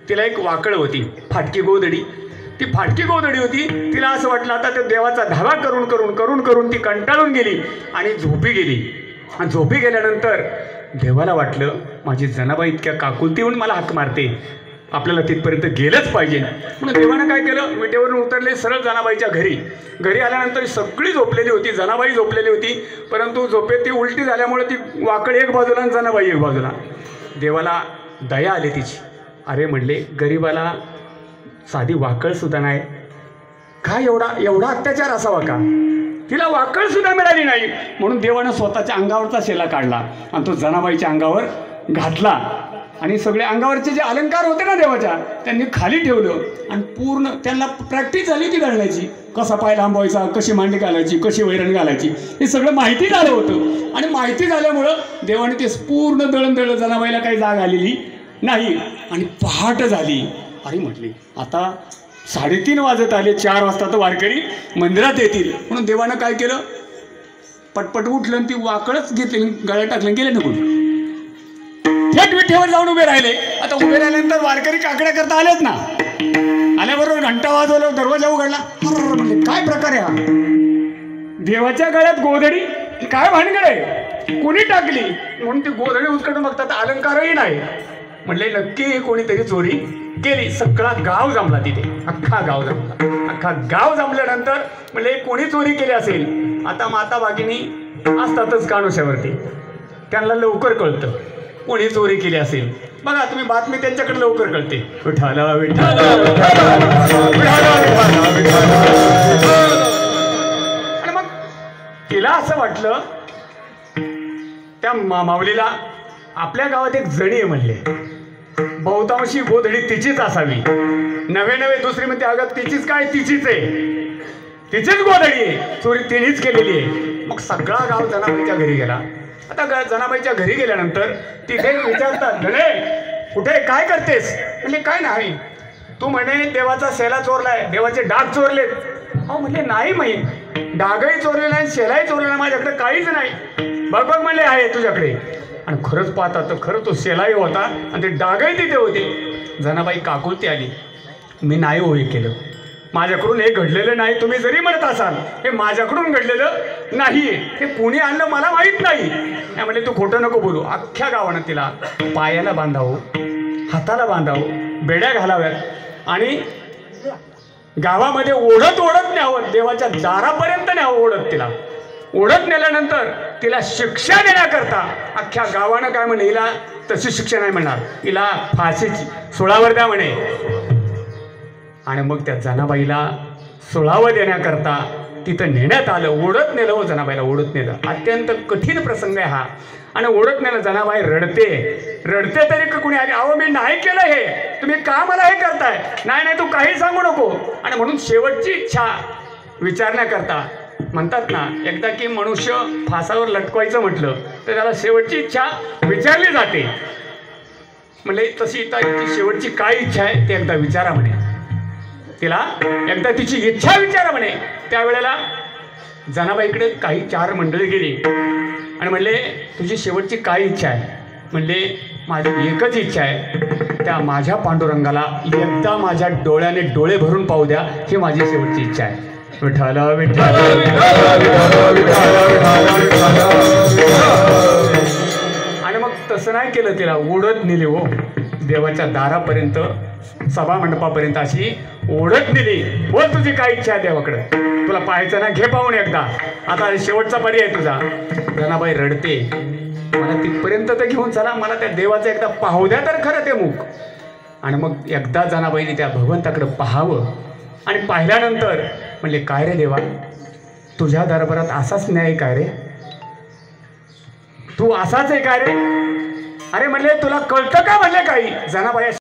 तिला एक वाकळ होती, फाटकी गोधडी. ती फाटकी गोधडी होती. तिला असं वाटलं आता त्या देवाचा धावा करून करून करून करून ती कंटाळून गेली आणि झोपी गेली. आणि झोपी गेल्यानंतर देवाला वाटलं माझी जनाबाई इतक्या काकुलती होऊन मला हाक मारते, आपल्याला तिथपर्यंत गेलंच पाहिजे. म्हणून देवानं काय केलं, विटेवरून उतरले, सरळ जनाबाईच्या घरी. घरी आल्यानंतर सगळी झोपलेली होती, जनाबाई झोपलेली होती. परंतु झोपेत ती उलटी झाल्यामुळे ती वाकळ एक बाजूला आणि जनाबाई एक बाजूला. देवाला दया आली तिची. अरे म्हणले, गरीबाला साधी वाकळसुद्धा नाही, का एवढा अत्याचार असावा का? तिला वाकळसुद्धा मिळाली नाही. म्हणून देवानं स्वतःच्या अंगावरचा शेला काढला आणि तो जनाबाईच्या अंगावर घातला. आणि सगळे अंगावरचे जे अलंकार होते ना देवाच्या, त्यांनी खाली ठेवलं. आणि पूर्ण त्यांना प्रॅक्टिस झाली ती घालण्याची, कसा पाय लांबवायचा, कशी मांडी घालायची, कशी वैरण घालायची, हे सगळं माहिती झालं होतं. आणि माहिती झाल्यामुळं देवाने ते पूर्ण दळण जनाबाईला काही जाग आलेली नाही. आणि पहाट झाली. अरे म्हटली आता 3:30 वाजत आले, 4 वाजता तर वारकरी मंदिरात येतील. म्हणून देवानं काय केलं, पटपट उठलं आणि ती वाकळच घेतली, गळ्यात टाकलं, गेले निघून. थेट विठेवर जाऊन उभे राहिले. आता उभे राहिल्यानंतर वारकरी काकड्या करता आलेच ना. आल्याबरोबर घंटा वाजवला, दरवाजा उघडला. म्हणजे काय प्रकार आहे हा? देवाच्या गळ्यात गोधडी, काय भानगड आहे, कोणी टाकली? म्हणून ती गोधडी उचकडून बघतात, अलंकारही नाही. म्हणले नक्की कोणीतरी चोरी केली. सगळा गाव जमला तिथे, अख्खा गाव जमला. अख्खा गाव जमल्यानंतर म्हणले कोणी चोरी केली असेल. आता माता भगिनी असतातच कानुष्यावरती, त्यांना लवकर कळतं कोणी चोरी केली असेल. बघा तुम्ही बातमी, त्यांच्याकडे लवकर कळते. विठाला विठाला आणि मग तिला असं वाटलं, त्या माऊलीला आपल्या गावात एक जणी आहे म्हणले, बहुतांशी गोधडी तिचीच असावी. नवे दुसरी म्हणते अगं तिचीच काय, तिचीच आहे, तिचीच गोधडी आहे, चोरी तिनेच केलेली आहे. मग सगळा गाव जनाबाईच्या घरी गेला. आता जनाबाईच्या घरी गेल्यानंतर तिथे विचारतात, धने कुठे, काय करतेस? म्हणजे काय नाही, तू म्हणे देवाचा शेला चोरलाय, देवाचे डाग चोरलेत. अहो म्हणले नाही, माहीत डागही चोरलेला आहे, शेलाही चोरलेला, माझ्याकडे काहीच नाही. बघ म्हणले आहे तुझ्याकडे. आणि खरंच पाहता तर खरं तो शेलाही होता आणि ते डागही तिथे होते. जनाबाई काकुलती आली, मी नाही हो हे केलं, माझ्याकडून हे घडलेलं नाही. तुम्ही जरी म्हणत असाल हे माझ्याकडून घडलेलं नाही, हे कुणी आणलं मला माहीत नाही. त्यामुळे तू खोटं नको बोलू. अख्ख्या गावानं तिला पायाला बांधावं, हाताला बांधावं, बेड्या घालाव्यात आणि गावामध्ये ओढत न्यावं, देवाच्या दारापर्यंत न्यावं ओढत. तिला ओढत नेल्यानंतर तिला शिक्षा देण्याकरता अख्ख्या गावानं काय म्हणे, हिला तशी शिक्षा नाही म्हणणार, हिला फाशीची सुळावर द्या म्हणे. आणि मग त्या जनाबाईला सुळावं देण्याकरता तिथं नेण्यात आलं. ओढत नेलं हो, जनाबाईला ओढत नेलं. अत्यंत कठीण प्रसंग आहे हा. आणि ओढत नेलं, जनाबाई रडते तरी कुणी आली, अहो मी नाही केलं हे, तुम्ही का मला हे करताय? नाही तू काही सांगू नको. आणि म्हणून शेवटची इच्छा विचारण्याकरता म्हणतात ना, एकदा की मनुष्य फासावर लटकवायचं म्हटलं तर त्याला शेवटची इच्छा विचारली जाते. म्हणजे तशी तिची शेवटची काय इच्छा आहे ते एकदा विचारा म्हणे. तिला एकदा तिची इच्छा विचारा म्हणे. त्यावेळेला जनाबाईकडे काही 4 मंडळी गेली आणि म्हणले तुझी शेवटची काय इच्छा आहे? म्हणले माझी एकच इच्छा आहे, त्या माझ्या पांडुरंगाला एकदा माझ्या डोळ्याने डोळे भरून पाहू द्या, ही माझी शेवटची इच्छा आहे. विठाला विठाला आणि मग तसं नाही केलं, तिला ओढत नेली हो देवाच्या दारापर्यंत, सभा मंडपापर्यंत अशी ओढत नेली. बोल तुझी काय इच्छा आहे देवाकडं, तुला पाहायचं ना, घे पाहून एकदा, आता शेवटचा पर्याय तुझा. जनाबाई रडते, मला तिथपर्यंत तर घेऊन चला, मला त्या देवाचं एकदा पाहू द्या तर खरं ते मुख. आणि मग एकदा जनाबाईने त्या भगवंताकडं पाहावं. आणि पाहिल्यानंतर म्हणले काय रे देवा, तुझ्या दरबारात असाच न्याय काय रे, तू असाच आहे काय रे? अरे म्हणले तुला कळतं का? म्हणले काही. जनाबाई